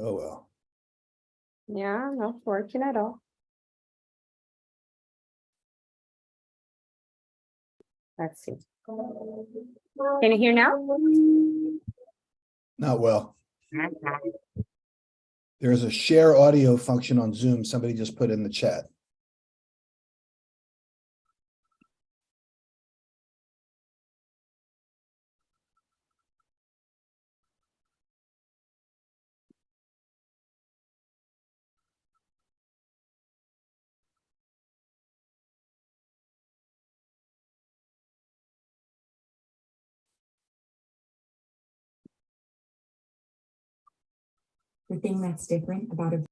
Oh, well. Yeah, not working at all. Let's see. Can you hear now? Not well. There's a share audio function on Zoom. Somebody just put in the chat. The thing that's different about a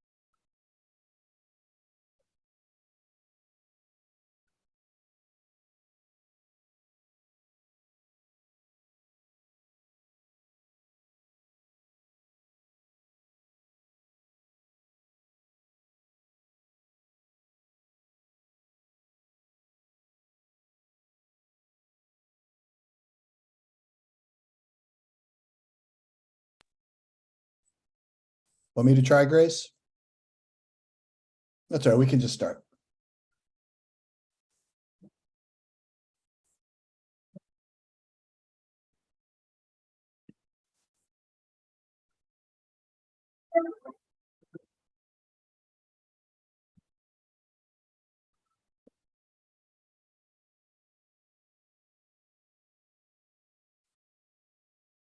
Want me to try, Grace? That's all right. We can just start.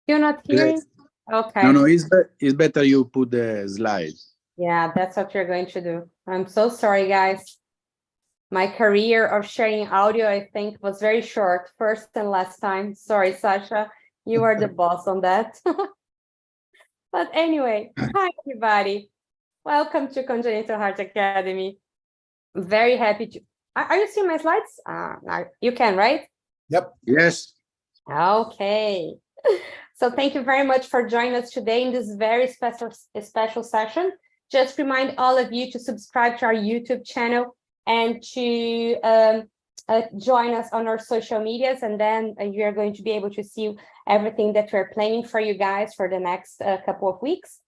You're not hearing? Okay. No, it's better you put the slide. Yeah, that's what you're going to do. I'm so sorry, guys. My career of sharing audio, I think, was very short, first and last time. Sorry, Sasha, you are the boss on that. But anyway, hi, everybody. Welcome to Congenital Heart Academy. I'm very happy to. Are you seeing my slides? You can, right? Yep. Yes. Okay. So thank you very much for joining us today in this very special session. Just remind all of you to subscribe to our YouTube channel and to join us on our social medias, and then you are going to be able to see everything that we're planning for you guys for the next couple of weeks.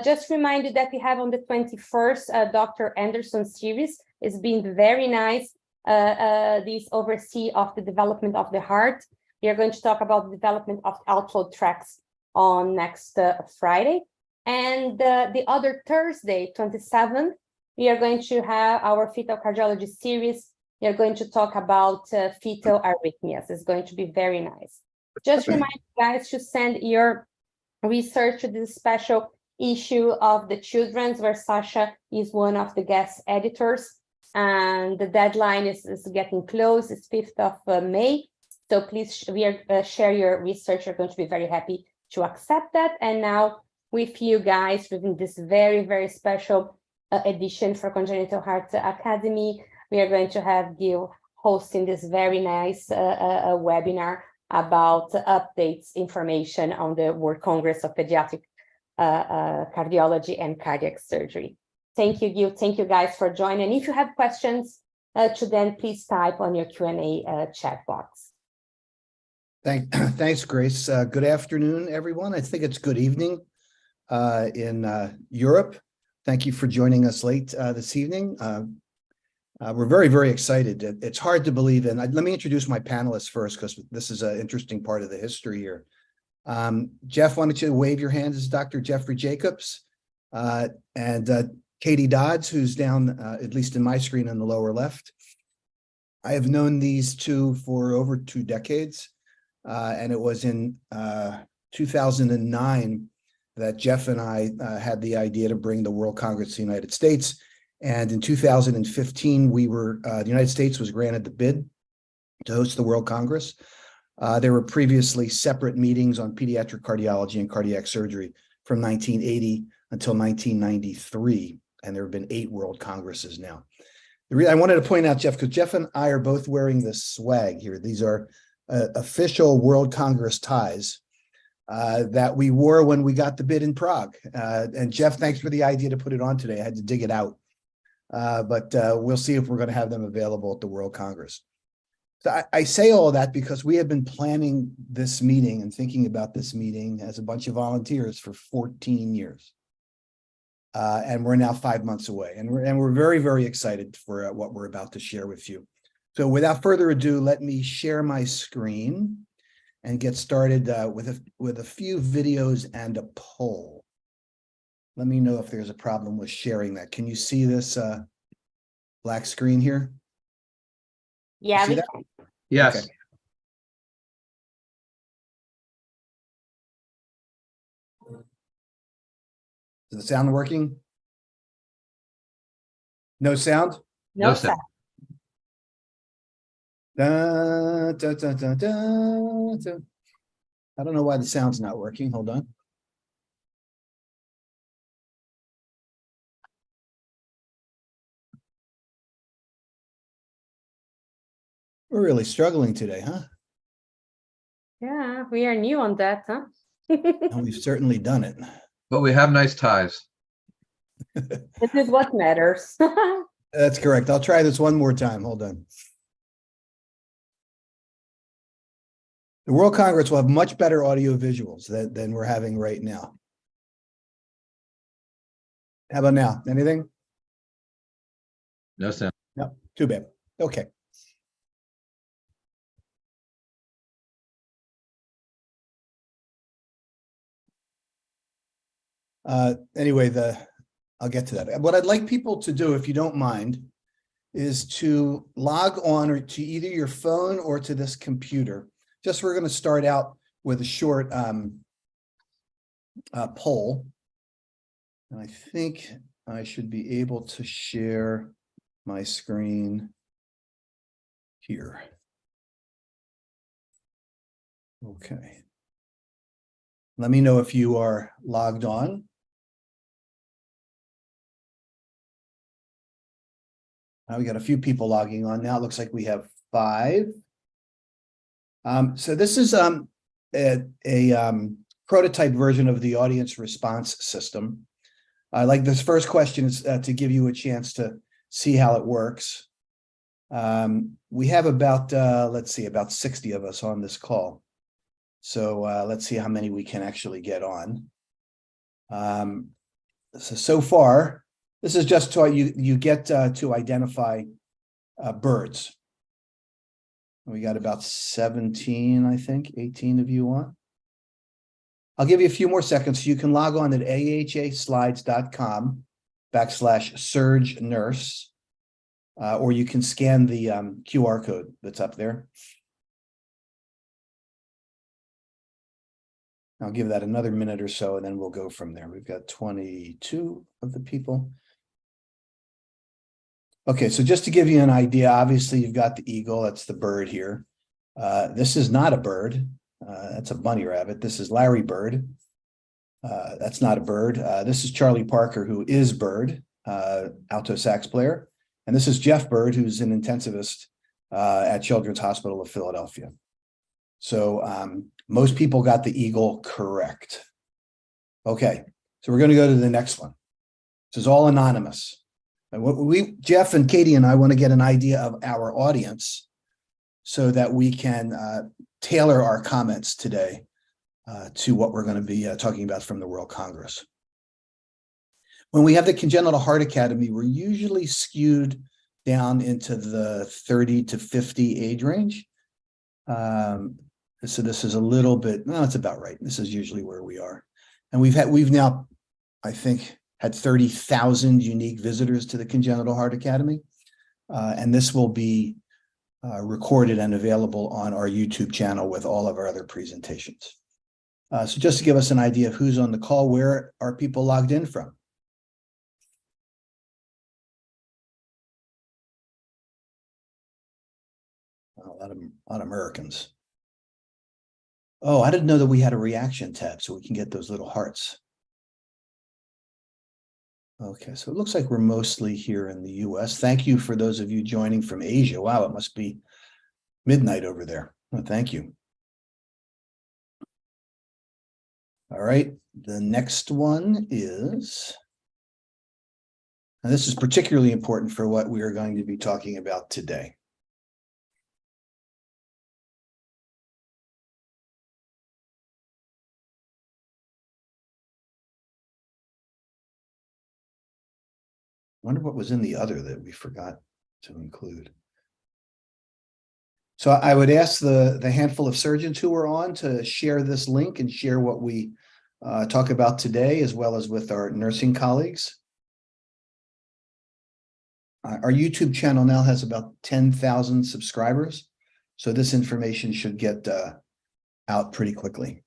Just remind you that we have on the 21st, Dr. Anderson series. It's been very nice, this oversee of the development of the heart. We are going to talk about the development of outflow tracks on next Friday. And the other Thursday, 27th, we are going to have our fetal cardiology series. We are going to talk about fetal arrhythmias. It's going to be very nice. Just remind you guys to send your research to this special issue of the Children's, where Sasha is one of the guest editors. And the deadline is getting close. It's 5th of May. So please share your research. We're going to be very happy to accept that. And now with you guys, within this very, very special edition for Congenital Heart Academy, we are going to have Gil hosting this very nice webinar about updates, information on the World Congress of Pediatric Cardiology and Cardiac Surgery. Thank you, Gil. Thank you guys for joining. And if you have questions to them, please type on your Q&A chat box. Thanks, Grace. Good afternoon, everyone. I think it's good evening in Europe. Thank you for joining us late this evening. We're very, very excited. It's hard to believe in. Let me introduce my panelists first, because this is an interesting part of the history here. Jeff, why don't you wave your hand? This is Dr. Jeffrey Jacobs and Katie Dodds, who's down, at least in my screen on the lower left. I have known these two for over 2 decades. And it was in 2009 that Jeff and I had the idea to bring the World Congress to the United States. And in 2015, the United States was granted the bid to host the World Congress. There were previously separate meetings on pediatric cardiology and cardiac surgery from 1980 until 1993. And there have been 8 World Congresses now. I wanted to point out, Jeff, because Jeff and I are both wearing this swag here. These are official World Congress ties that we wore when we got the bid in Prague. And Jeff, thanks for the idea to put it on today. I had to dig it out. But we'll see if we're going to have them available at the World Congress. So I say all of that because we have been planning this meeting and thinking about this meeting as a bunch of volunteers for 14 years. And we're now 5 months away, and we're very, very excited for what we're about to share with you. So without further ado, let me share my screen and get started with a few videos and a poll. Let me know if there's a problem with sharing that. Can you see this black screen here? Yeah, See we that? can. Yes. Okay. Is the sound working? No sound? No No sound. Da, da, da, da, da, da. I don't know why the sound's not working. Hold on. We're really struggling today, huh? Yeah, we are new on that, huh? And we've certainly done it. But we have nice ties. This is what matters. That's correct. I'll try this one more time. Hold on. The World Congress will have much better audio visuals than we're having right now. How about now? Anything? No sound. No, too bad. Okay. Anyway, I'll get to that. What I'd like people to do, if you don't mind, is to log on or to either your phone or to this computer. Just we're going to start out with a short poll. And I think I should be able to share my screen here. Okay. Let me know if you are logged on. Now we got a few people logging on now. It looks like we have 5. So this is a prototype version of the audience response system. I like this first question is to give you a chance to see how it works. We have about, let's see, about 60 of us on this call. So let's see how many we can actually get on. So far, this is just to you get to identify birds. We got about 17, I think, 18 of you on. I'll give you a few more seconds so you can log on at ahaslides.com/surge nurse, or you can scan the QR code that's up there. I'll give that another minute or so, and then we'll go from there. We've got 22 of the people. Okay, so just to give you an idea, obviously you've got the eagle, that's the bird here. This is not a bird, that's a bunny rabbit. This is Larry Bird. That's not a bird. This is Charlie Parker, who is Bird, alto sax player. And this is Jeff Bird, who's an intensivist at Children's Hospital of Philadelphia. So most people got the eagle correct. Okay, so we're going to go to the next one. This is all anonymous. And Jeff and Katie and I want to get an idea of our audience so that we can tailor our comments today to what we're going to be talking about from the World Congress. When we have the Congenital Heart Academy, we're usually skewed down into the 30 to 50 age range. So this is a little bit, no, it's about right. This is usually where we are. And we've now, I think, had 30,000 unique visitors to the Congenital Heart Academy. And this will be recorded and available on our YouTube channel with all of our other presentations. So just to give us an idea of who's on the call, where are people logged in from? A lot of Americans. Oh, I didn't know that we had a reaction tab so we can get those little hearts. Okay, so it looks like we're mostly here in the US. Thank you for those of you joining from Asia. Wow, it must be midnight over there. Oh, thank you. All right, the next one is, and this is particularly important for what we are going to be talking about today. Wonder what was in the other that we forgot to include. So I would ask the handful of surgeons who are on to share this link and share what we talk about today, as well as with our nursing colleagues. Our YouTube channel now has about 10,000 subscribers, so this information should get out pretty quickly.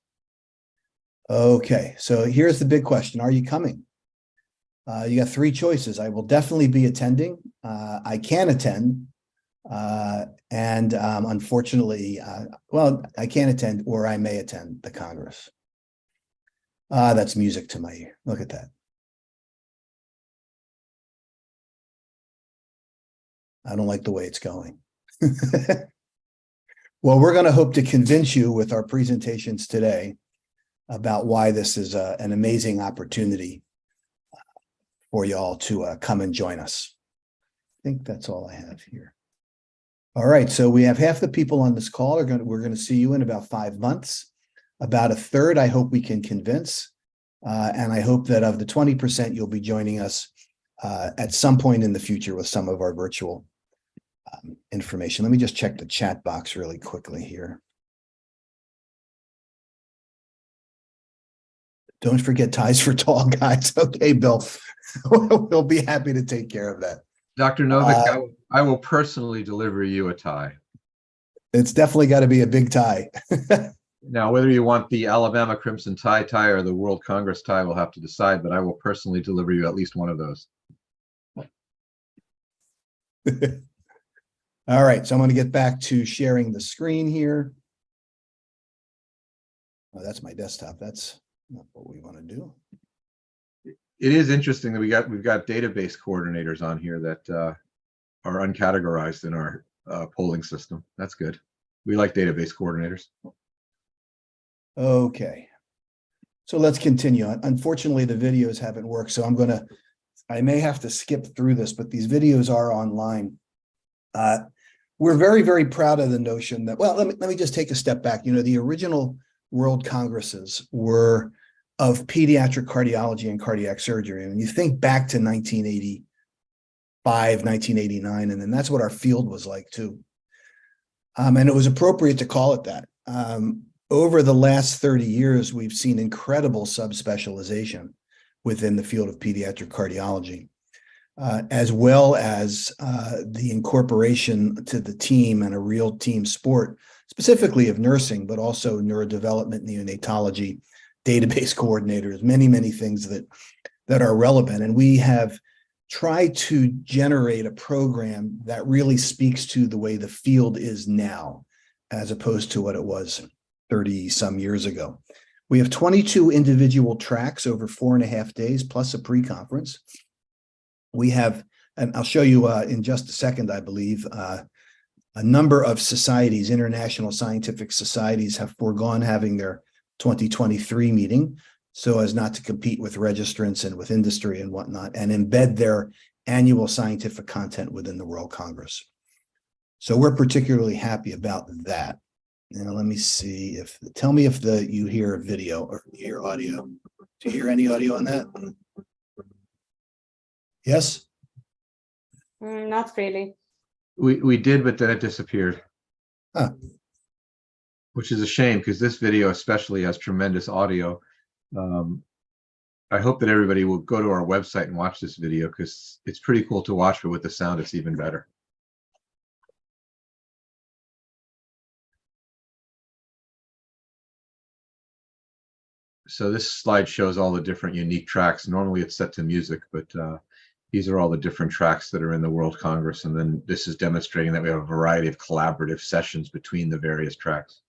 Okay, so here's the big question. Are you coming? You got three choices. I will definitely be attending. I can attend. And unfortunately, well, I can't attend, or I may attend the Congress. That's music to my ear. Look at that. I don't like the way it's going. Well, we're going to hope to convince you with our presentations today about why this is an amazing opportunity for you all to come and join us. I think that's all I have here. All right, so we have half the people on this call we're going to see you in about 5 months. About a third, I hope we can convince. And I hope that of the 20%, you'll be joining us at some point in the future with some of our virtual information. Let me just check the chat box really quickly here. Don't forget ties for tall guys. Okay, Bill, we'll be happy to take care of that. Dr. Novick, I will personally deliver you a tie. It's definitely got to be a big tie. Now, whether you want the Alabama Crimson Tide tie or the World Congress tie, we'll have to decide, but I will personally deliver you at least one of those. All right, so I'm going to get back to sharing the screen here. Oh, that's my desktop. That's not what we want to do. It is interesting that we've got database coordinators on here that are uncategorized in our polling system. That's good. We like database coordinators. Okay, so let's continue. Unfortunately, the videos haven't worked, so I may have to skip through this, but these videos are online. We're very, very proud of the notion that, well, let me just take a step back. You know, the original World Congresses were of pediatric cardiology and cardiac surgery. And you think back to 1985, 1989, and then that's what our field was like too. And it was appropriate to call it that. Over the last 30 years, we've seen incredible subspecialization within the field of pediatric cardiology, as well as the incorporation to the team and a real team sport, specifically of nursing, but also neurodevelopment, neonatology, database coordinators, many, many things that are relevant. And we have tried to generate a program that really speaks to the way the field is now, as opposed to what it was 30 some years ago. We have 22 individual tracks over 4.5 days, plus a pre-conference. We have, and I'll show you in just a second, I believe, a number of societies, international scientific societies, have foregone having their 2023 meeting so as not to compete with registrants and with industry and whatnot, and embed their annual scientific content within the World Congress. So we're particularly happy about that. Now let me see tell me if you hear video or you hear audio. Do you hear any audio on that? Yes? Not really. We did, but then it disappeared. Huh. Which is a shame because this video especially has tremendous audio. I hope that everybody will go to our website and watch this video because it's pretty cool to watch, but with the sound, it's even better. So this slide shows all the different unique tracks. Normally it's set to music, but these are all the different tracks that are in the World Congress. And then this is demonstrating that we have a variety of collaborative sessions between the various tracks.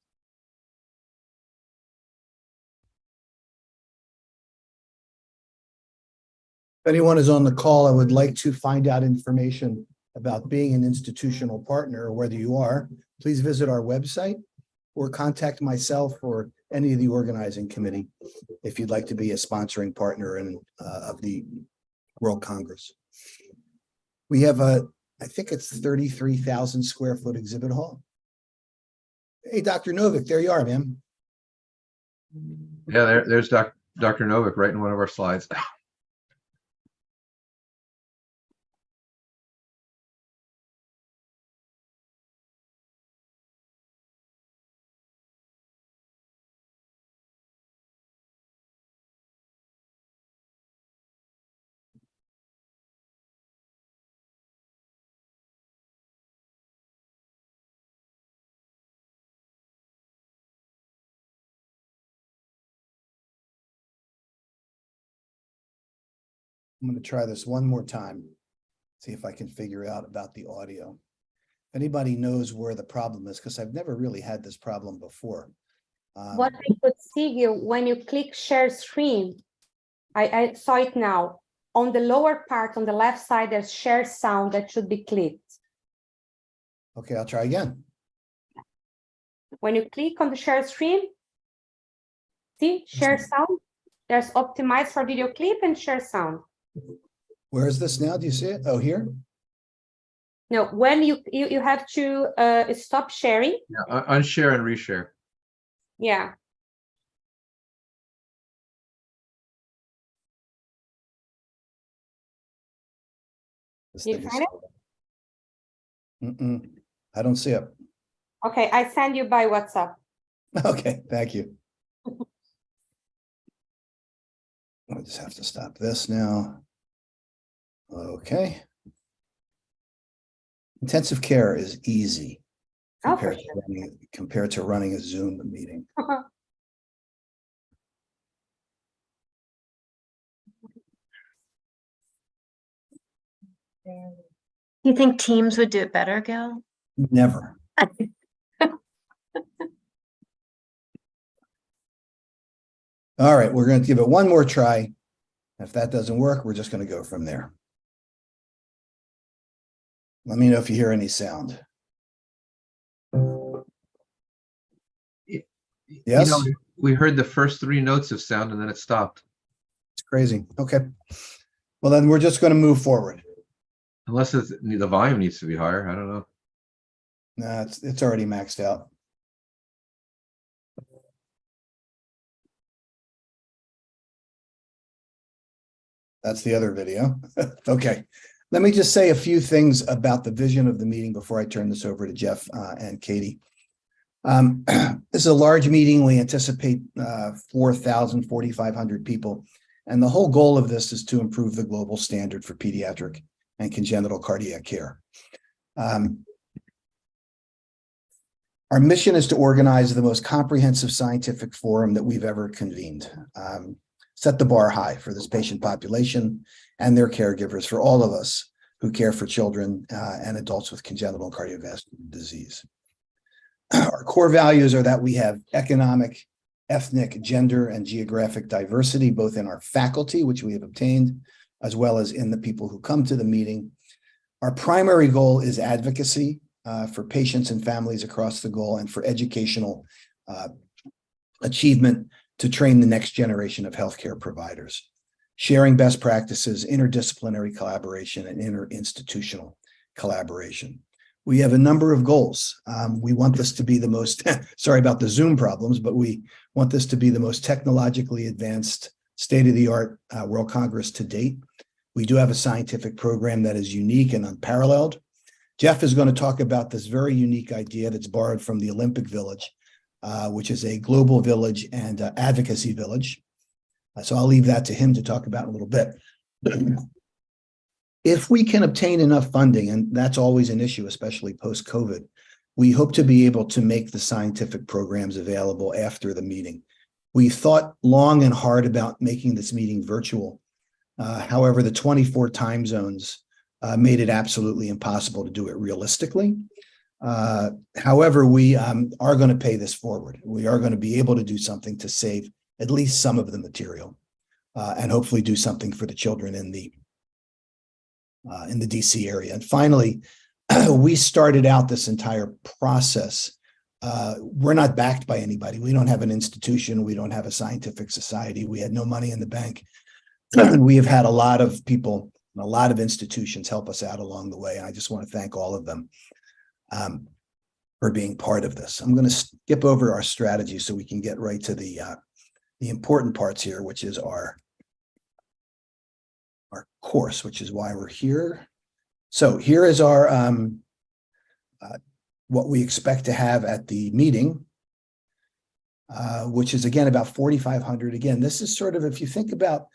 If anyone is on the call, I would like to find out information about being an institutional partner, or whether you are, please visit our website or contact myself or any of the organizing committee if you'd like to be a sponsoring partner of the World Congress. We have I think it's 33,000 square foot exhibit hall. Hey, Dr. Novick, there you are, man. Yeah, there's Dr. Novick right in one of our slides. I'm going to try this one more time. See if I can figure out about the audio. If anybody knows where the problem is, because I've never really had this problem before. What I could see here, when you click share screen, I saw it now. On the lower part, on the left side, there's share sound that should be clicked. Okay, I'll try again. When you click on the share screen, see share sound, there's optimized for video clip and share sound. Where is this now? Do you see it? Oh, here? No, when you have to stop sharing. Yeah, unshare and reshare. Yeah. This You thing is- find Mm-mm, I don't see it. Okay, I send you by WhatsApp. Okay, thank you. I just have to stop this now. Okay. Intensive care is easy Oh, for compared to running a Zoom meeting. You think Teams would do it better, Gil? Never. All right, we're going to give it one more try. If that doesn't work, we're just going to go from there. Let me know if you hear any sound. Yes, We heard the first 3 notes of sound and then it stopped. it's crazy. Okay. Well, then we're just going to move forward. Unless the volume needs to be higher. I don't know. Nah, it's already maxed out. That's the other video. Okay. Let me just say a few things about the vision of the meeting before I turn this over to Jeff and Katie. This is a large meeting. We anticipate 4,000, 4,500 people. And the whole goal of this is to improve the global standard for pediatric and congenital cardiac care. Our mission is to organize the most comprehensive scientific forum that we've ever convened. Set the bar high for this patient population and their caregivers, for all of us who care for children and adults with congenital cardiovascular disease. Our core values are that we have economic, ethnic, gender, and geographic diversity, both in our faculty, which we have obtained, as well as in the people who come to the meeting. Our primary goal is advocacy for patients and families across the goal, and for educational achievement to train the next generation of healthcare providers, sharing best practices, interdisciplinary collaboration, and interinstitutional collaboration. We have a number of goals. We want this to be the most, sorry about the Zoom problems, but we want this to be the most technologically advanced, state-of-the-art World Congress to date. We do have a scientific program that is unique and unparalleled. Jeff is going to talk about this very unique idea that's borrowed from the Olympic Village, which is a global village and advocacy village. So I'll leave that to him to talk about in a little bit. If we can obtain enough funding, and that's always an issue, especially post-COVID, we hope to be able to make the scientific programs available after the meeting. We thought long and hard about making this meeting virtual. However, the 24 time zones made it absolutely impossible to do it realistically. However, we are going to pay this forward. We are going to be able to do something to save at least some of the material and hopefully do something for the children in the DC area. And finally, we started out this entire process. We're not backed by anybody. We don't have an institution. We don't have a scientific society. We had no money in the bank. We have had a lot of people, a lot of institutions help us out along the way. And I just want to thank all of them for being part of this. I'm going to skip over our strategy so we can get right to the important parts here, which is our course, which is why we're here. So here is our what we expect to have at the meeting, which is again about 4,500. Again, this is sort of, if you think about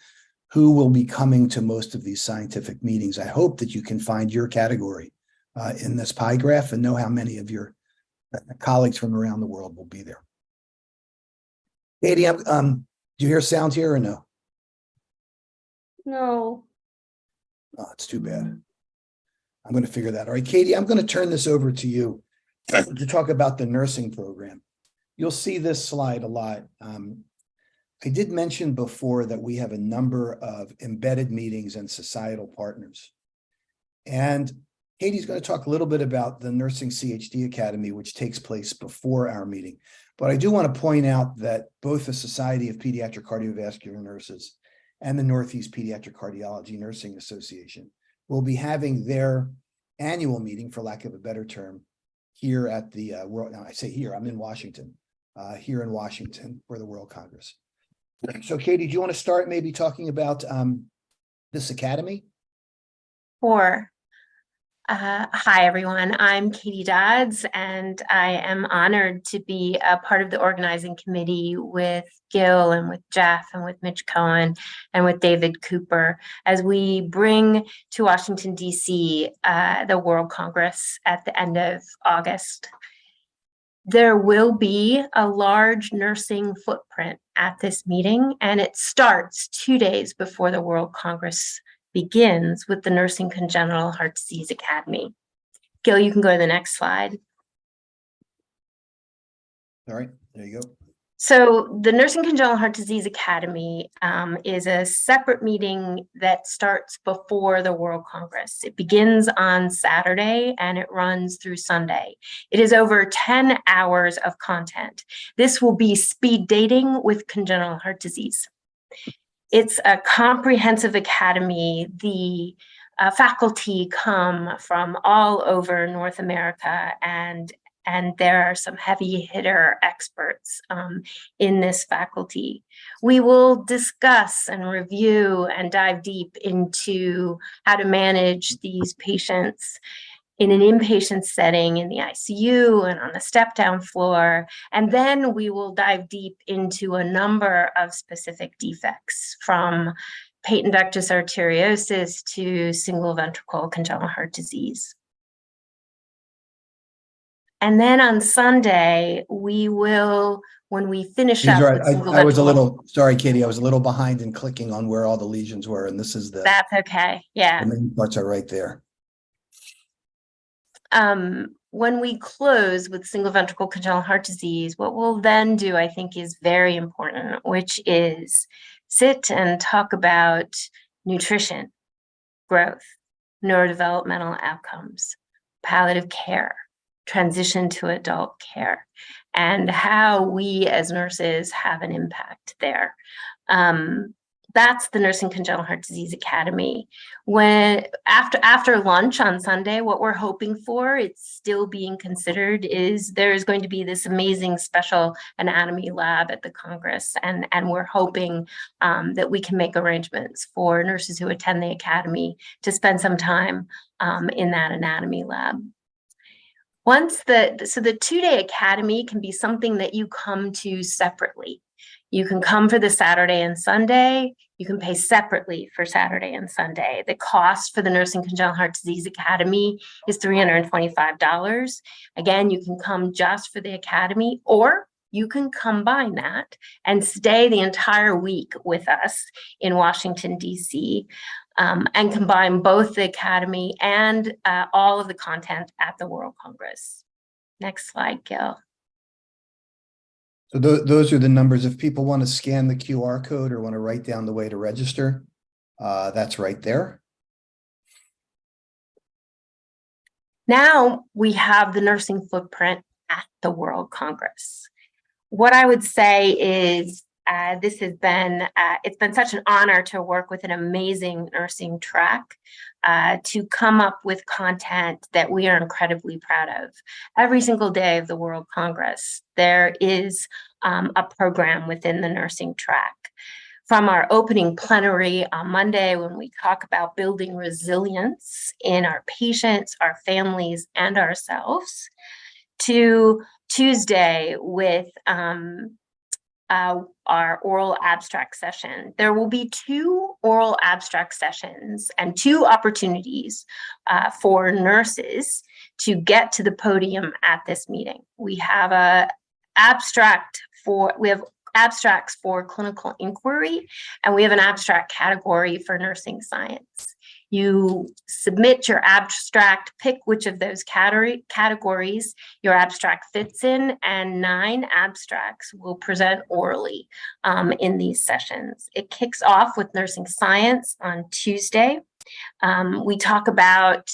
who will be coming to most of these scientific meetings, I hope that you can find your category in this pie graph and know how many of your colleagues from around the world will be there. Katie, do you hear sound here or no? No. Oh, it's too bad. I'm going to figure that. All right, Katie, I'm going to turn this over to you to talk about the nursing program. You'll see this slide a lot. I did mention before that we have a number of embedded meetings and societal partners. And Katie's going to talk a little bit about the Nursing CHD Academy, which takes place before our meeting. But I do want to point out that both the Society of Pediatric Cardiovascular Nurses and the Northeast Pediatric Cardiology Nursing Association will be having their annual meeting, for lack of a better term, here at the World. Now I say here, I'm in Washington, here in Washington for the World Congress. So Katie, do you want to start maybe talking about this academy? Sure. Hi, everyone. I'm Katie Dodds, and I am honored to be a part of the organizing committee with Gil and with Jeff and with Mitch Cohen and with David Cooper as we bring to Washington, D.C. The World Congress at the end of August. There will be a large nursing footprint at this meeting, and it starts 2 days before the World Congress begins with the Nursing Congenital Heart Disease Academy. Gil, you can go to the next slide. All right, there you go. So the Nursing Congenital Heart Disease Academy is a separate meeting that starts before the World Congress. It begins on Saturday and it runs through Sunday. It is over 10 hours of content. This will be speed dating with congenital heart disease. It's a comprehensive academy. The faculty come from all over North America, and there are some heavy hitter experts in this faculty. We will discuss and review and dive deep into how to manage these patients in an inpatient setting in the ICU and on the step-down floor. And then we will dive deep into a number of specific defects, from patent ductus arteriosus to single ventricle congenital heart disease. And then on Sunday, we will, when we finish up with single I was a ventricle- little, sorry, Katie, I was a little behind in clicking on where all the lesions were, and this is the That's okay, yeah. main parts are right there. When we close with single ventricle congenital heart disease, what we'll then do, I think, is very important, which is sit and talk about nutrition, growth, neurodevelopmental outcomes, palliative care, transition to adult care, and how we as nurses have an impact there. That's the Nursing Congenital Heart Disease Academy. When after lunch on Sunday, what we're hoping for, it's still being considered, is there's going to be this amazing special anatomy lab at the Congress, and we're hoping that we can make arrangements for nurses who attend the academy to spend some time in that anatomy lab. So the 2-day academy can be something that you come to separately. You can come for the Saturday and Sunday. You can pay separately for Saturday and Sunday. The cost for the Nursing Congenital Heart Disease Academy is $325. Again, you can come just for the academy, or you can combine that and stay the entire week with us in Washington, D.C., and combine both the academy and all of the content at the World Congress. Next slide, Gil. So those are the numbers. If people want to scan the QR code or want to write down the way to register, that's right there. Now we have the nursing footprint at the World Congress. What I would say is this has been, it's been such an honor to work with an amazing nursing track to come up with content that we are incredibly proud of. Every single day of the World Congress, there is a program within the nursing track. From our opening plenary on Monday, when we talk about building resilience in our patients, our families, and ourselves, to Tuesday with our oral abstract session. There will be 2 oral abstract sessions and 2 opportunities for nurses to get to the podium at this meeting. We have abstracts for clinical inquiry, and we have an abstract category for nursing science. You submit your abstract, pick which of those categories your abstract fits in, and 9 abstracts will present orally in these sessions. It kicks off with nursing science on Tuesday. We talk about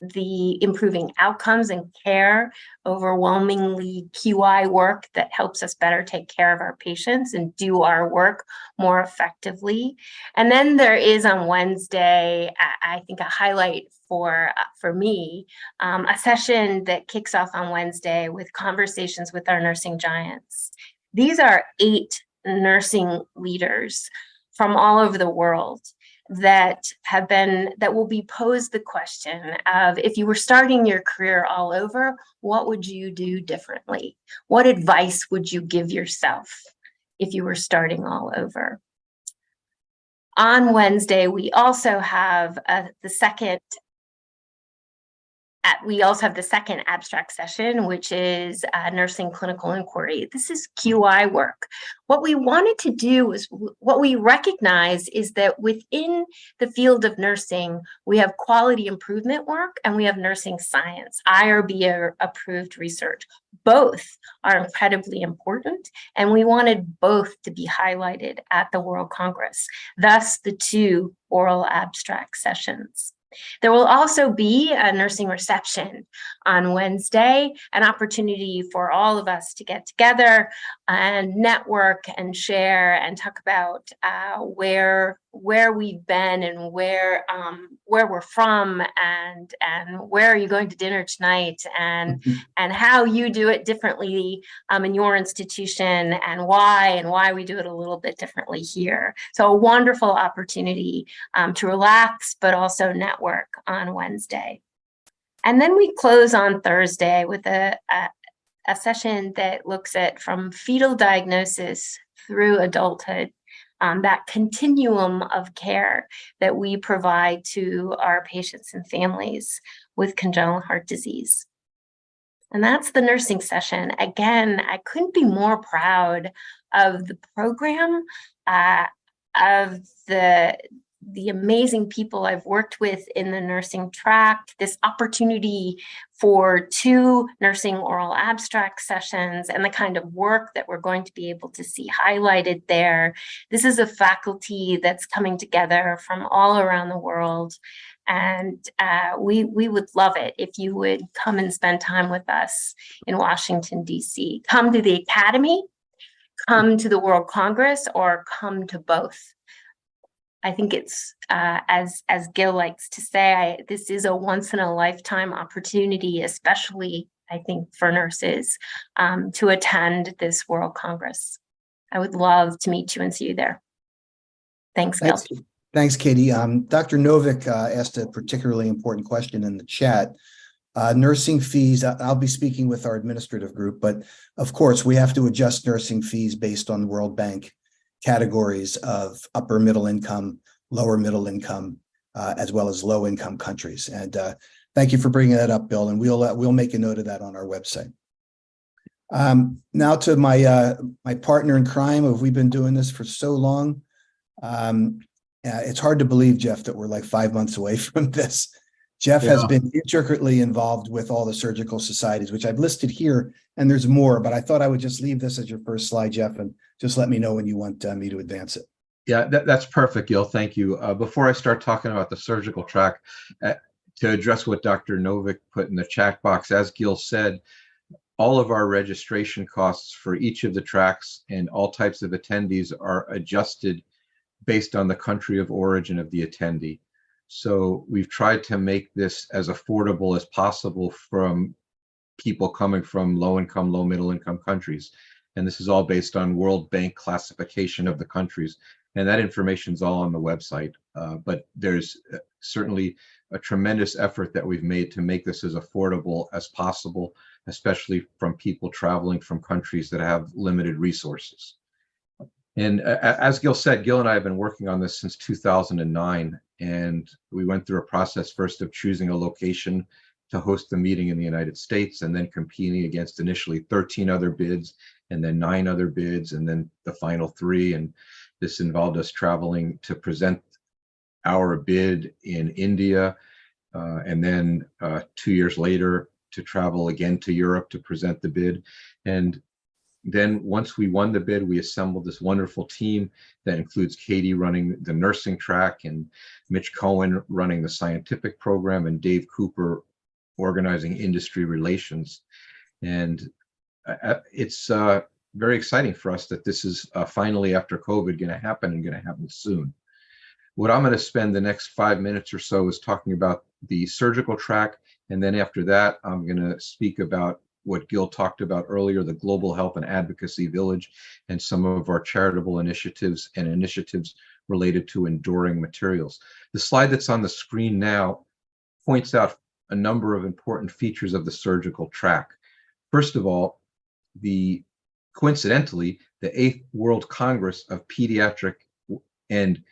the improving outcomes and care, overwhelmingly QI work that helps us better take care of our patients and do our work more effectively. And then there is on Wednesday, I think a highlight for me, a session that kicks off on Wednesday with conversations with our nursing giants. These are 8 nursing leaders from all over the world that will be posed the question of, if you were starting your career all over, what would you do differently? What advice would you give yourself if you were starting all over? On Wednesday, we also have the second abstract session, which is nursing clinical inquiry. This is QI work. What we wanted to do is, what we recognize is that within the field of nursing, we have quality improvement work and we have nursing science, IRB approved research. Both are incredibly important, and we wanted both to be highlighted at the World Congress, thus the 2 oral abstract sessions. There will also be a nursing reception on Wednesday, an opportunity for all of us to get together and network and share and talk about where we've been and where we're from, and where are you going to dinner tonight, and how you do it differently in your institution, and why we do it a little bit differently here. So a wonderful opportunity to relax, but also network on Wednesday. And then we close on Thursday with a session that looks at from fetal diagnosis through adulthood, that continuum of care that we provide to our patients and families with congenital heart disease. And that's the nursing session. Again, I couldn't be more proud of the program, of the amazing people I've worked with in the nursing track, this opportunity for 2 nursing oral abstract sessions, and the kind of work that we're going to be able to see highlighted there. This is a faculty that's coming together from all around the world. And we would love it if you would come and spend time with us in Washington, D.C. Come to the Academy, come to the World Congress, or come to both. I think it's, as Gil likes to say, this is a once-in-a-lifetime opportunity, especially, I think, for nurses, to attend this World Congress. I would love to meet you and see you there. Thanks, Gil. Thanks, Katie. Dr. Novick asked a particularly important question in the chat. Nursing fees, I'll be speaking with our administrative group, but of course, we have to adjust nursing fees based on the World Bank categories of upper middle income, lower middle income, as well as low income countries. And thank you for bringing that up, Bill, and we'll make a note of that on our website. Now to my partner in crime. We've been doing this for so long. It's hard to believe, Jeff, that we're like 5 months away from this. Jeff has been intricately involved with all the surgical societies, which I've listed here, and there's more, but I thought I would just leave this as your first slide, Jeff, and just let me know when you want me to advance it. Yeah, that's perfect, Gil. Thank you. Before I start talking about the surgical track, to address what Dr. Novick put in the chat box, as Gil said, all of our registration costs for each of the tracks and all types of attendees are adjusted based on the country of origin of the attendee. So we've tried to make this as affordable as possible from people coming from low income, low middle income countries. And this is all based on World Bank classification of the countries. And that information is all on the website. But there's certainly a tremendous effort that we've made to make this as affordable as possible, especially from people traveling from countries that have limited resources. And as Gil said, Gil and I have been working on this since 2009. And we went through a process first of choosing a location to host the meeting in the United States, and then competing against initially 13 other bids, and then 9 other bids, and then the final 3. And this involved us traveling to present our bid in India, and then 2 years later to travel again to Europe to present the bid. And then once we won the bid, we assembled this wonderful team that includes Katie running the nursing track and Mitch Cohen running the scientific program and Dave Cooper organizing industry relations. And it's very exciting for us that this is finally, after COVID, going to happen and going to happen soon. What I'm going to spend the next 5 minutes or so is talking about the surgical track. And then after that, I'm going to speak about what Gil talked about earlier, the Global Health and Advocacy Village, and some of our charitable initiatives and initiatives related to enduring materials. The slide that's on the screen now points out a number of important features of the surgical track. First of all, coincidentally, the 8th World Congress of Pediatric, and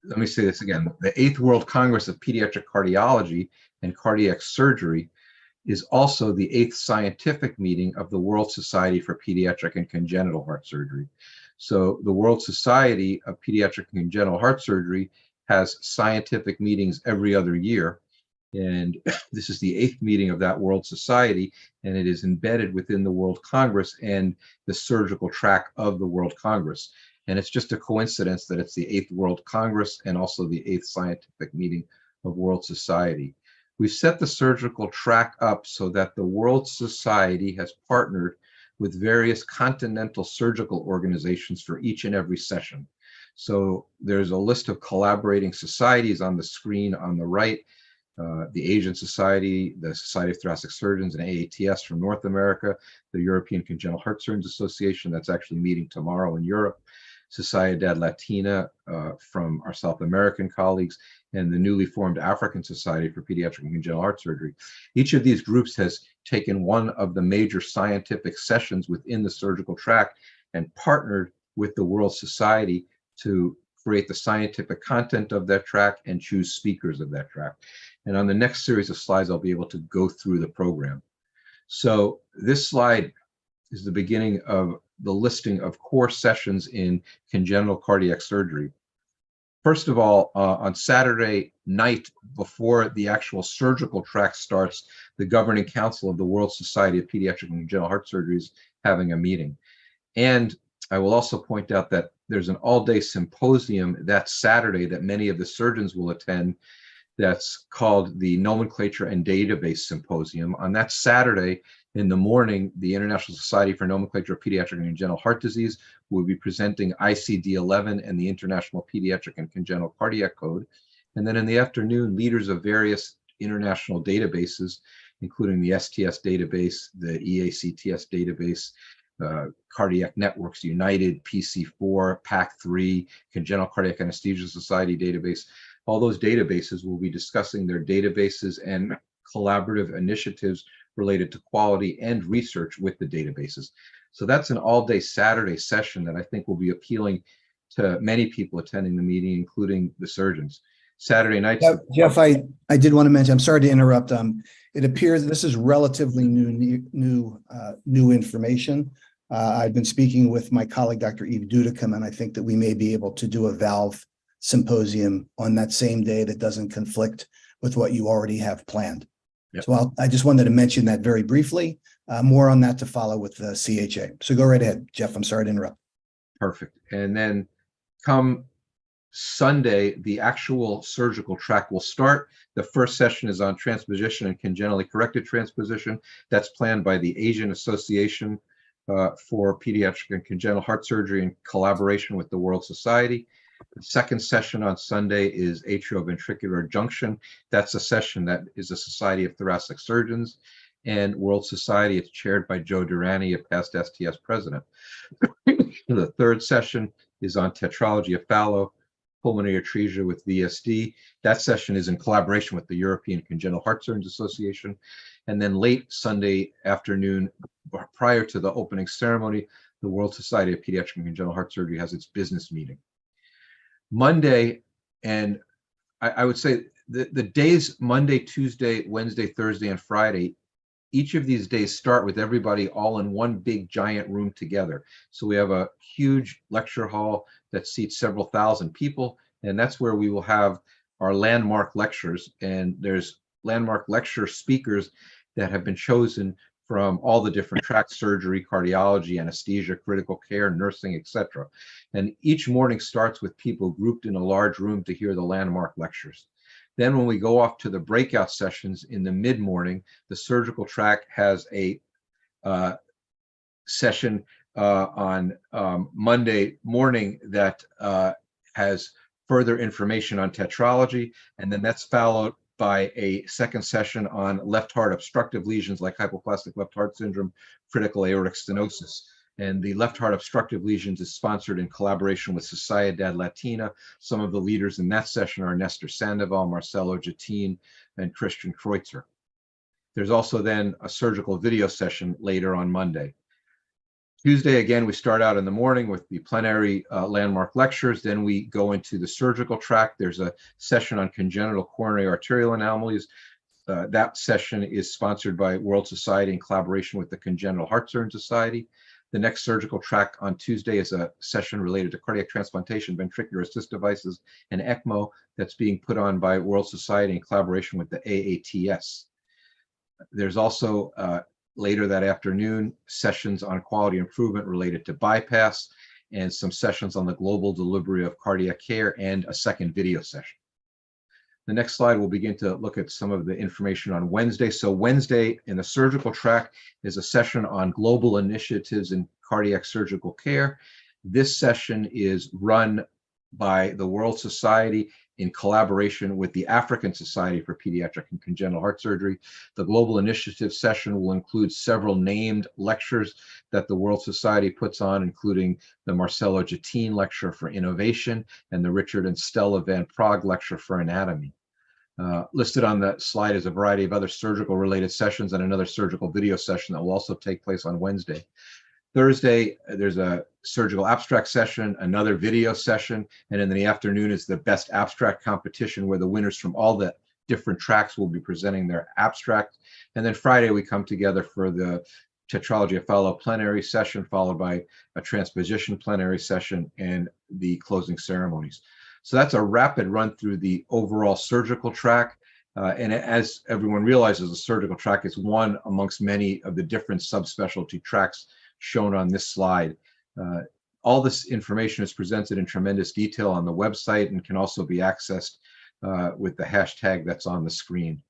let me say this again, the 8th World Congress of Pediatric Cardiology and Cardiac Surgery is also the 8th scientific meeting of the World Society for Pediatric and Congenital Heart Surgery. So the World Society of Pediatric and Congenital Heart Surgery has scientific meetings every other year. And this is the 8th meeting of that World Society, and it is embedded within the World Congress and the surgical track of the World Congress. And it's just a coincidence that it's the 8th World Congress and also the 8th scientific meeting of World Society. We've set the surgical track up so that the World Society has partnered with various continental surgical organizations for each and every session. So there's a list of collaborating societies on the screen on the right. The Asian Society, the Society of Thoracic Surgeons, and AATS from North America, the European Congenital Heart Surgeons Association, that's actually meeting tomorrow in Europe, Sociedad Latina from our South American colleagues, and the newly formed African Society for Pediatric and Congenital Heart Surgery. Each of these groups has taken one of the major scientific sessions within the surgical track and partnered with the World Society to create the scientific content of that track and choose speakers of that track. And on the next series of slides, I'll be able to go through the program. So this slide is the beginning of the listing of core sessions in congenital cardiac surgery. First of all, on Saturday night before the actual surgical track starts, the Governing Council of the World Society of Pediatric and Congenital Heart Surgery is having a meeting. And I will also point out that there's an all-day symposium that Saturday that many of the surgeons will attend that's called the Nomenclature and Database Symposium. On that Saturday in the morning, the International Society for Nomenclature of Pediatric and Congenital Heart Disease will be presenting ICD-11 and the International Pediatric and Congenital Cardiac Code. And then in the afternoon, leaders of various international databases, including the STS database, the EACTS database, Cardiac Networks United, PC4, PAC3, Congenital Cardiac Anesthesia Society database. All those databases will be discussing their databases and collaborative initiatives related to quality and research with the databases. So that's an all-day Saturday session that I think will be appealing to many people attending the meeting, including the surgeons. Saturday nights. Jeff, I did want to mention, I'm sorry to interrupt. It appears this is relatively new information. I've been speaking with my colleague, Dr. Eve Dudicum, and I think that we may be able to do a valve symposium on that same day that doesn't conflict with what you already have planned. Yep. So I just wanted to mention that very briefly. More on that to follow with the CHA. So go right ahead, Jeff. I'm sorry to interrupt. Perfect. And then come Sunday, the actual surgical track will start. The first session is on transposition and congenitally corrected transposition. That's planned by the Asian Association for Pediatric and Congenital Heart Surgery in collaboration with the World Society. The second session on Sunday is atrioventricular junction. That's a session that is a Society of Thoracic Surgeons and World Society. It's chaired by Joe Durrani, a past STS president. The third session is on tetralogy of Fallot, pulmonary atresia with VSD. That session is in collaboration with the European Congenital Heart Surgeons Association. And then late Sunday afternoon, prior to the opening ceremony, the World Society of Pediatric and Congenital Heart Surgery has its business meeting. Monday, and I would say the days Monday, Tuesday, Wednesday, Thursday, and Friday, each of these days start with everybody all in one big giant room together. So we have a huge lecture hall that seats several thousand people. And that's where we will have our landmark lectures. And there's landmark lecture speakers that have been chosen from all the different tracks: surgery, cardiology, anesthesia, critical care, nursing, etc. And each morning starts with people grouped in a large room to hear the landmark lectures. Then when we go off to the breakout sessions in the mid-morning, the surgical track has a session on Monday morning that has further information on tetralogy, and then that's followed by a second session on left heart obstructive lesions like hypoplastic left heart syndrome, critical aortic stenosis. And the left heart obstructive lesions is sponsored in collaboration with Sociedad Latina. Some of the leaders in that session are Nestor Sandoval, Marcelo Jatin, and Christian Kreutzer. There's also then a surgical video session later on Monday. Tuesday, again, we start out in the morning with the plenary landmark lectures. Then we go into the surgical track. There's a session on congenital coronary arterial anomalies. That session is sponsored by World Society in collaboration with the Congenital Heart Surgeon Society. The next surgical track on Tuesday is a session related to cardiac transplantation, ventricular assist devices, and ECMO that's being put on by World Society in collaboration with the AATS. There's also later that afternoon sessions on quality improvement related to bypass, and some sessions on the global delivery of cardiac care, and a second video session. The next slide will begin to look at some of the information on Wednesday. So Wednesday in the surgical track is a session on global initiatives in cardiac surgical care. This session is run by the World Society in collaboration with the African Society for Pediatric and Congenital Heart Surgery. The Global Initiative session will include several named lectures that the World Society puts on, including the Marcelo Jatin Lecture for Innovation and the Richard and Stella Van Praag Lecture for Anatomy. Listed on the slide is a variety of other surgical related sessions and another surgical video session that will also take place on Wednesday. Thursday, there's a surgical abstract session, another video session, and in the afternoon is the best abstract competition where the winners from all the different tracks will be presenting their abstract. And then Friday, we come together for the tetralogy of Fallot plenary session, followed by a transposition plenary session and the closing ceremonies. So that's a rapid run through the overall surgical track. And as everyone realizes, the surgical track is one amongst many of the different subspecialty tracks shown on this slide. All this information is presented in tremendous detail on the website and can also be accessed with the hashtag that's on the screen.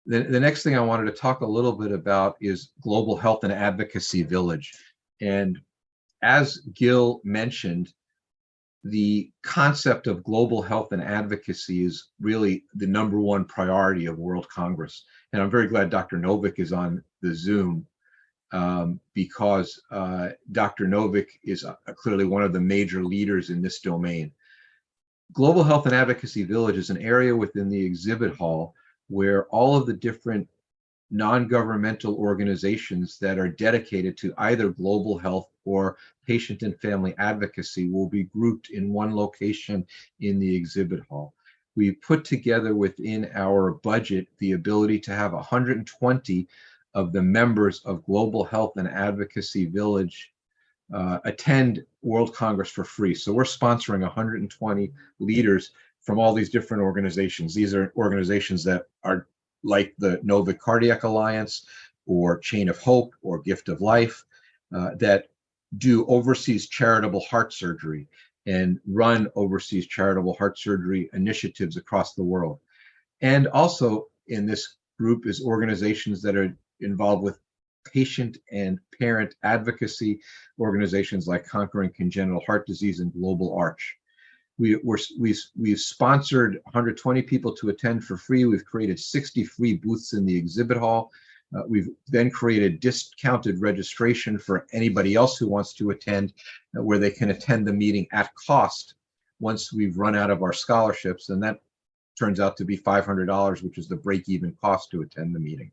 The next thing I wanted to talk a little bit about is Global Health and Advocacy Village. And as Gil mentioned, the concept of global health and advocacy is really the #1 priority of World Congress. And I'm very glad Dr. Novick is on the Zoom because Dr. Novick is clearly one of the major leaders in this domain. Global Health and Advocacy Village is an area within the exhibit hall where all of the different non-governmental organizations that are dedicated to either global health or patient and family advocacy will be grouped in one location in the exhibit hall. We put together within our budget the ability to have 120 of the members of Global Health and Advocacy Village attend World Congress for free. So we're sponsoring 120 leaders from all these different organizations. These are organizations that are like the Novick Cardiac Alliance or Chain of Hope or Gift of Life that do overseas charitable heart surgery and run overseas charitable heart surgery initiatives across the world. And also in this group is organizations that are involved with patient and parent advocacy, organizations like Conquering Congenital Heart Disease and Global Arch. We've sponsored 120 people to attend for free. We've created 60 free booths in the exhibit hall. We've then created discounted registration for anybody else who wants to attend, where they can attend the meeting at cost once we've run out of our scholarships. And that turns out to be $500, which is the break-even cost to attend the meeting.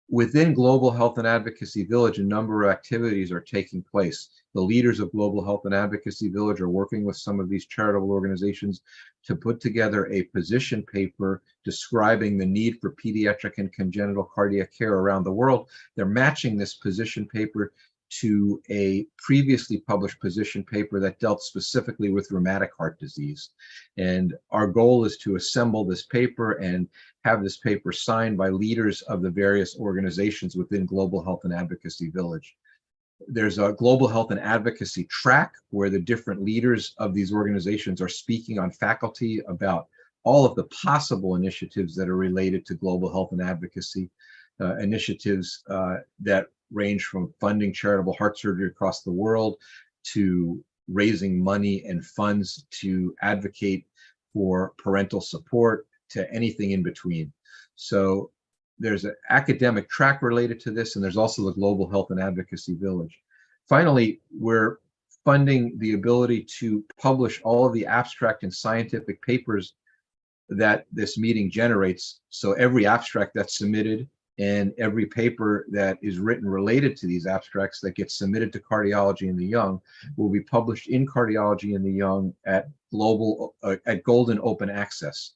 Within Global Health and Advocacy Village, a number of activities are taking place. The leaders of Global Health and Advocacy Village are working with some of these charitable organizations to put together a position paper describing the need for pediatric and congenital cardiac care around the world. They're matching this position paper to a previously published position paper that dealt specifically with rheumatic heart disease. And our goal is to assemble this paper and have this paper signed by leaders of the various organizations within Global Health and Advocacy Village. There's a Global Health and Advocacy track where the different leaders of these organizations are speaking on faculty about all of the possible initiatives that are related to global health and advocacy, initiatives that range from funding charitable heart surgery across the world to raising money and funds to advocate for parental support to anything in between. So there's an academic track related to this, and there's also the Global Health and Advocacy Village. Finally, we're funding the ability to publish all of the abstract and scientific papers that this meeting generates. So every abstract that's submitted and every paper that is written related to these abstracts that gets submitted to Cardiology in the Young will be published in Cardiology in the Young at Golden Open Access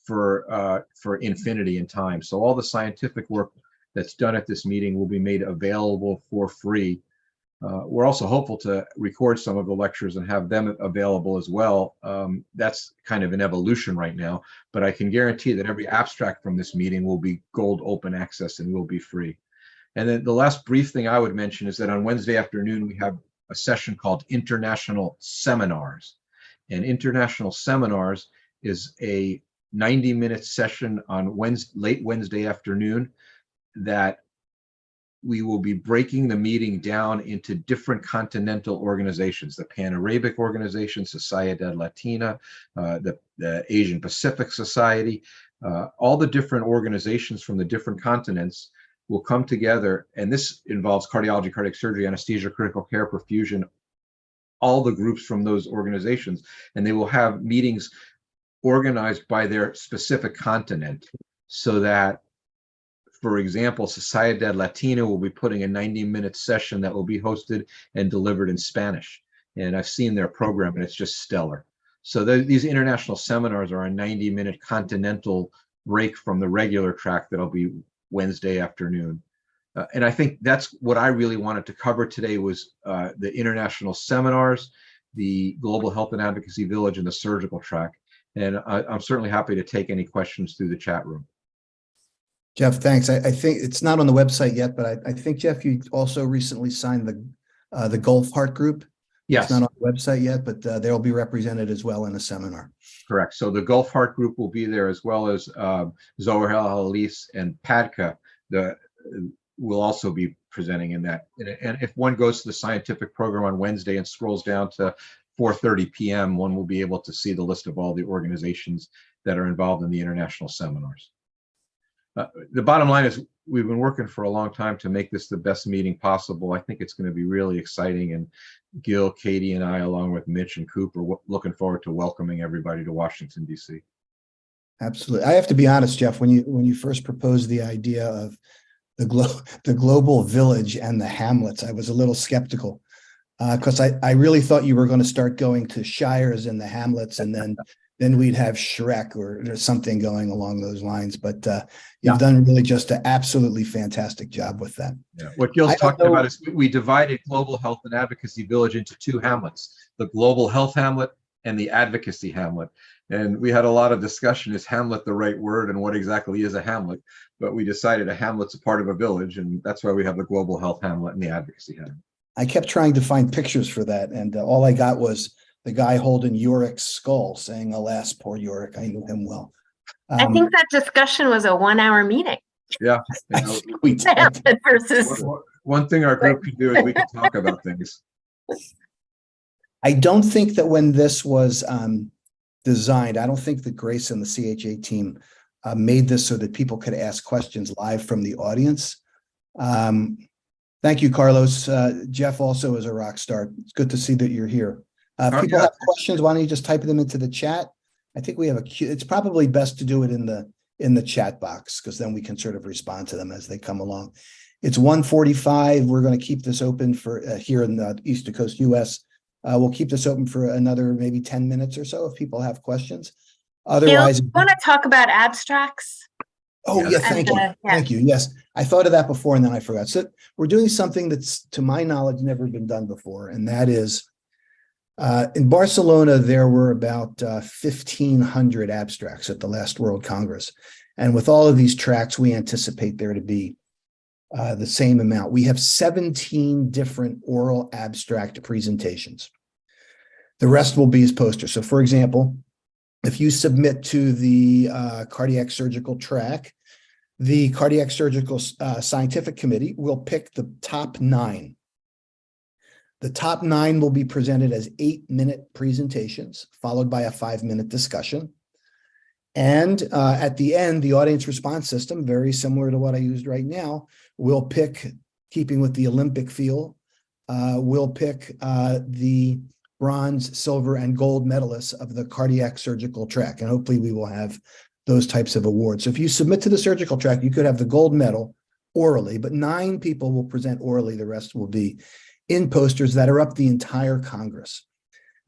for infinity and time. So all the scientific work that's done at this meeting will be made available for free. We're also hopeful to record some of the lectures and have them available as well. That's kind of an evolution right now, but I can guarantee that every abstract from this meeting will be gold open access and will be free. And then the last brief thing I would mention is that on Wednesday afternoon, we have a session called International Seminars. And International Seminars is a 90-minute session on late Wednesday afternoon that we will be breaking the meeting down into different continental organizations, the Pan-Arabic Organization, Sociedad Latina, the Asian Pacific Society, all the different organizations from the different continents will come together. And this involves cardiology, cardiac surgery, anesthesia, critical care, perfusion, all the groups from those organizations. And they will have meetings organized by their specific continent so that, for example, Sociedad Latina will be putting a 90-minute session that will be hosted and delivered in Spanish. And I've seen their program and it's just stellar. So these international seminars are a 90-minute continental break from the regular track that'll be Wednesday afternoon. And I think that's what I really wanted to cover today was the international seminars, the Global Health and Advocacy Village, and the surgical track. And I'm certainly happy to take any questions through the chat room. Jeff, thanks. I think it's not on the website yet, but I think, Jeff, you also recently signed the Gulf Heart Group. Yes. It's not on the website yet, but they'll be represented as well in a seminar. Correct. So the Gulf Heart Group will be there, as well as Zohar Halis and PADCA will also be presenting in that. And if one goes to the scientific program on Wednesday and scrolls down to 4:30 p.m., one will be able to see the list of all the organizations that are involved in the international seminars. The bottom line is we've been working for a long time to make this the best meeting possible. I think it's going to be really exciting. And Gil, Katie, and I, along with Mitch and Cooper, looking forward to welcoming everybody to Washington, D.C. Absolutely. I have to be honest, Jeff, when you first proposed the idea of the global village and the hamlets, I was a little skeptical because I really thought you were going to start going to shires and the hamlets, and then we'd have Shrek or something going along those lines. But you've done really just an absolutely fantastic job with that. Yeah. What Gil's talking about is we divided Global Health and Advocacy Village into two hamlets, the Global Health Hamlet and the Advocacy Hamlet. And we had a lot of discussion, is hamlet the right word and what exactly is a hamlet? But we decided a hamlet's a part of a village, and that's why we have the Global Health Hamlet and the Advocacy Hamlet. I kept trying to find pictures for that, and all I got was the guy holding Yorick's skull saying, "Alas, poor Yorick, I knew him well." I think that discussion was a 1-hour meeting. Yeah. We did. Versus One thing our group can do is we can talk about things. I don't think that when this was designed, I don't think that Grace and the CHA team made this so that people could ask questions live from the audience. Thank you, Carlos. Jeff also is a rock star. It's good to see that you're here. If people have questions, why don't you just type them into the chat? I think we have it's probably best to do it in the chat box, because then we can sort of respond to them as they come along. It's 1:45. We're going to keep this open for here in the East Coast, US. We'll keep this open for another maybe 10 minutes or so if people have questions. Otherwise, Gil, want to talk about abstracts? Oh, Yeah. yeah, And thank you. yeah. Thank you. Yes, I thought of that before and then I forgot. So we're doing something that's, to my knowledge, never been done before, and that is in Barcelona, there were about 1,500 abstracts at the last World Congress. And with all of these tracks, we anticipate there to be the same amount. We have 17 different oral abstract presentations. The rest will be as posters. So for example, if you submit to the cardiac surgical track, the cardiac surgical scientific committee will pick the top 9. The top 9 will be presented as 8-minute presentations, followed by a 5-minute discussion. And at the end, the audience response system, very similar to what I used right now, will pick, keeping with the Olympic feel, will pick the bronze, silver, and gold medalists of the cardiac surgical track. And hopefully we will have those types of awards. So if you submit to the surgical track, you could have the gold medal orally, but 9 people will present orally. The rest will be in posters that are up the entire Congress.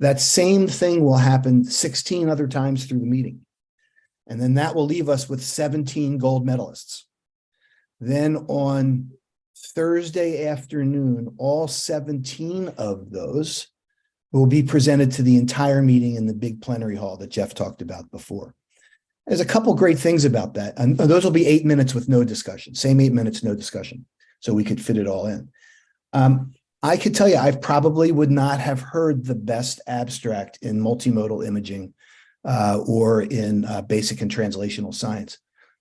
That same thing will happen 16 other times through the meeting. And then that will leave us with 17 gold medalists. Then on Thursday afternoon, all 17 of those will be presented to the entire meeting in the big plenary hall that Jeff talked about before. There's a couple great things about that. And those will be 8 minutes with no discussion, same 8 minutes, no discussion. So we could fit it all in. I could tell you, I probably would not have heard the best abstract in multimodal imaging or in basic and translational science.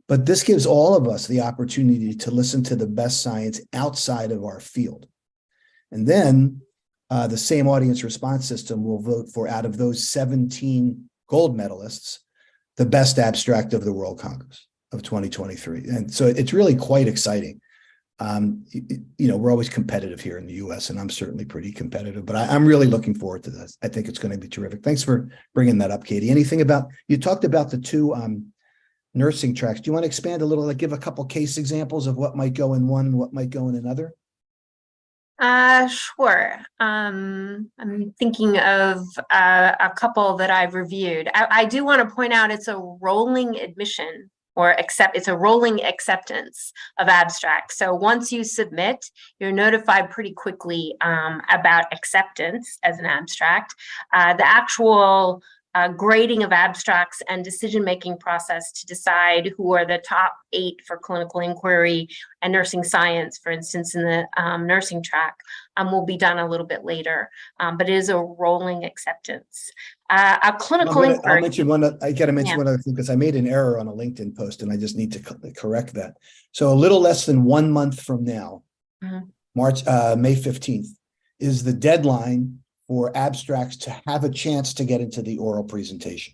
But this gives all of us the opportunity to listen to the best science outside of our field. And then the same audience response system will vote for, out of those 17 gold medalists, the best abstract of the World Congress of 2023. And so it's really quite exciting. We're always competitive here in the US, and I'm certainly pretty competitive, but I'm really looking forward to this. I think it's going to be terrific. Thanks for bringing that up, Katie. Anything about, you talked about the 2 nursing tracks. Do you want to expand a little, like give a couple case examples of what might go in one and what might go in another? Sure. I'm thinking of a couple that I've reviewed. I do want to point out it's a rolling admission it's a rolling acceptance of abstracts. So once you submit, you're notified pretty quickly about acceptance as an abstract. The actual grading of abstracts and decision-making process to decide who are the top 8 for clinical inquiry and nursing science, for instance, in the nursing track, will be done a little bit later, but it is a rolling acceptance. A clinical inquiry. I'll mention one. I got to mention one other thing because I made an error on a LinkedIn post and I just need to correct that. So a little less than 1 month from now, May 15th, is the deadline for abstracts to have a chance to get into the oral presentation.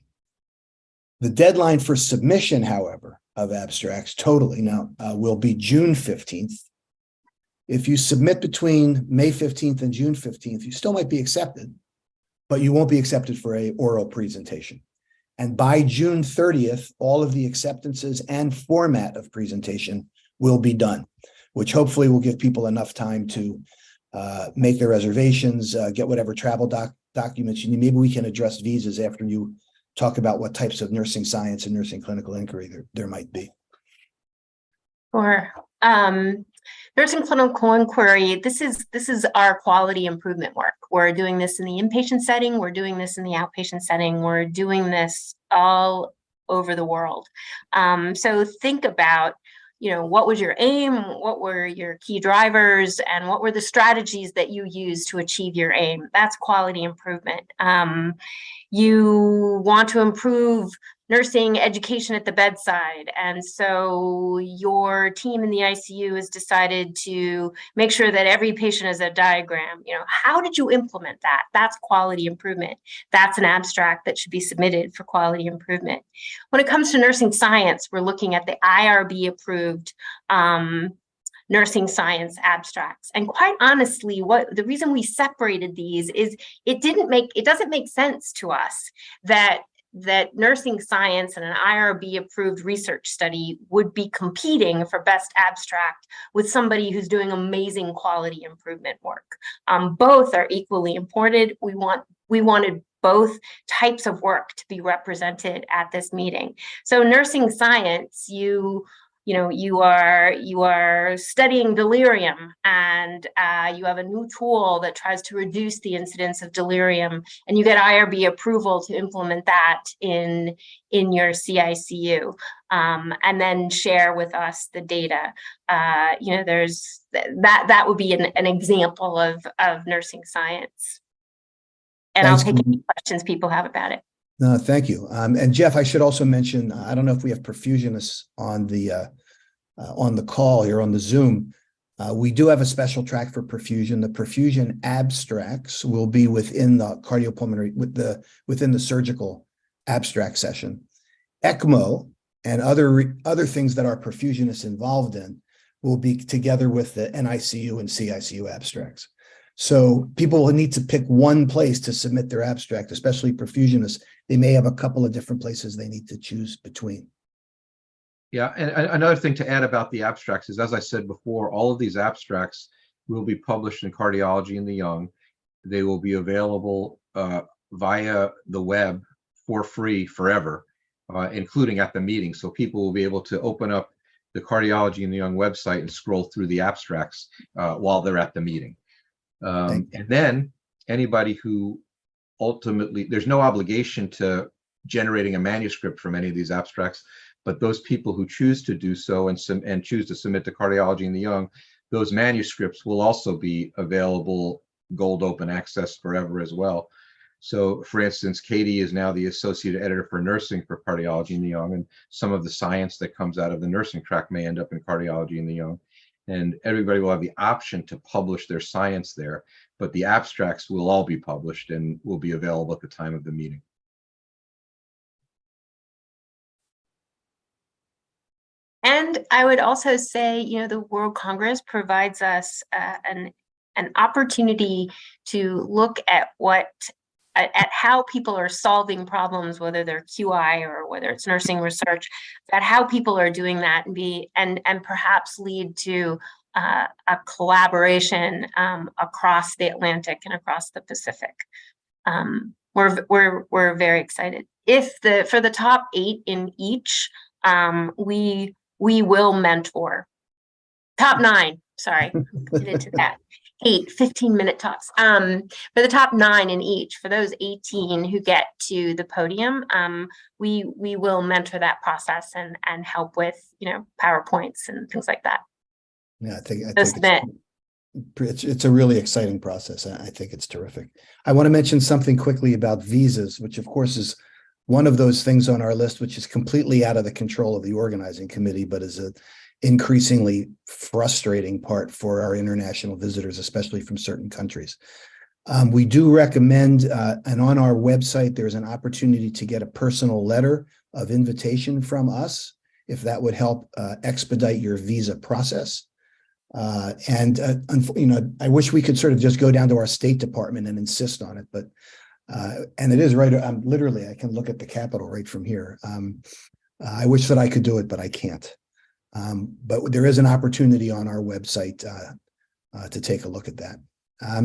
The deadline for submission, however, of abstracts totally now will be June 15th. If you submit between May 15th and June 15th, you still might be accepted, but you won't be accepted for an oral presentation. And by June 30th, all of the acceptances and format of presentation will be done, which hopefully will give people enough time to make their reservations, get whatever travel documents you need. Maybe we can address visas after you talk about what types of nursing science and nursing clinical inquiry there might be. Sure. Nursing clinical inquiry, this is our quality improvement work. We're doing this in the inpatient setting. We're doing this in the outpatient setting. We're doing this all over the world. So think about, what was your aim? What were your key drivers? And what were the strategies that you used to achieve your aim? That's quality improvement. You want to improve nursing education at the bedside. And so your team in the ICU has decided to make sure that every patient has a diagram. How did you implement that? That's quality improvement. That's an abstract that should be submitted for quality improvement. When it comes to nursing science, we're looking at the IRB approved nursing science abstracts. And quite honestly, the reason we separated these is it doesn't make sense to us that nursing science and an IRB approved research study would be competing for best abstract with somebody who's doing amazing quality improvement work. Both are equally important. We wanted both types of work to be represented at this meeting. So nursing science, you you are studying delirium, and you have a new tool that tries to reduce the incidence of delirium, and you get IRB approval to implement that in your CICU, and then share with us the data. There's that would be an example of nursing science. And Thanks. I'll take any questions people have about it. No, thank you. And Jeff, I should also mention, I don't know if we have perfusionists on the call here on the Zoom. We do have a special track for perfusion. The perfusion abstracts will be within the cardiopulmonary, within the surgical abstract session. ECMO and other things that our perfusionists involved in will be together with the NICU and CICU abstracts. So people will need to pick one place to submit their abstract, especially perfusionists. They may have a couple of different places they need to choose between. Yeah, and another thing to add about the abstracts is, as I said before, all of these abstracts will be published in Cardiology in the Young. They will be available via the web for free forever, including at the meeting. So people will be able to open up the Cardiology in the Young website and scroll through the abstracts while they're at the meeting. And then anybody who ultimately, there's no obligation to generating a manuscript from any of these abstracts, but those people who choose to do so and choose to submit to Cardiology in the Young, those manuscripts will also be available gold open access forever as well. So for instance, Katie is now the associate editor for nursing for Cardiology in the Young, and some of the science that comes out of the nursing track may end up in Cardiology in the Young. And everybody will have the option to publish their science there, but the abstracts will all be published and will be available at the time of the meeting. And I would also say, the World Congress provides us an opportunity to look at how people are solving problems, whether they're QI or whether it's nursing research, that how people are doing that and perhaps lead to a collaboration across the Atlantic and across the Pacific. We're very excited. For the top 8 in each, we will mentor. Top 9, sorry, get into that. 8 15-minute talks. For the top 9 in each, for those 18 who get to the podium, we will mentor that process and help with PowerPoints and things like that. Yeah, I think it's a really exciting process. I think it's terrific. I want to mention something quickly about visas, which of course is one of those things on our list, which is completely out of the control of the organizing committee, but is a increasingly frustrating part for our international visitors, especially from certain countries. We do recommend, and on our website, there's an opportunity to get a personal letter of invitation from us, if that would help expedite your visa process. I wish we could sort of just go down to our State Department and insist on it, but and it is right. Literally, I can look at the Capitol right from here. I wish that I could do it, but I can't. But there is an opportunity on our website to take a look at that.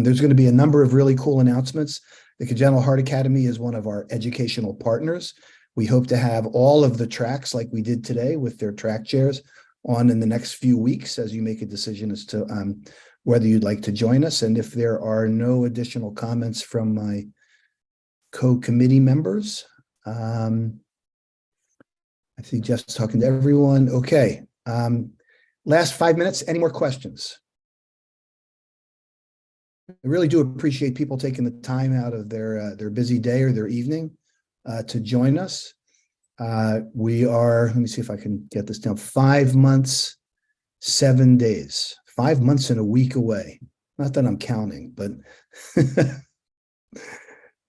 There's going to be a number of really cool announcements. The Congenital Heart Academy is one of our educational partners. We hope to have all of the tracks like we did today with their track chairs on in the next few weeks as you make a decision as to whether you'd like to join us. And if there are no additional comments from my co-committee members, I think Jeff's talking to everyone. Okay. Last 5 minutes. Any more questions? I really do appreciate people taking the time out of their busy day or their evening to join us. We are, let me see if I can get this down, 5 months, 7 days, 5 months and a week away. Not that I'm counting, but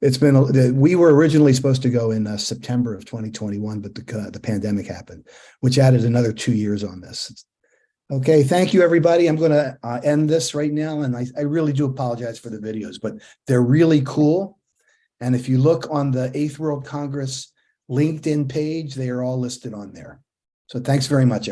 it's been, we were originally supposed to go in September of 2021, but the pandemic happened, which added another 2 years on this. Okay, thank you, everybody. I'm going to end this right now, and I really do apologize for the videos, but they're really cool. And if you look on the 8th World Congress LinkedIn page, they are all listed on there. So thanks very much.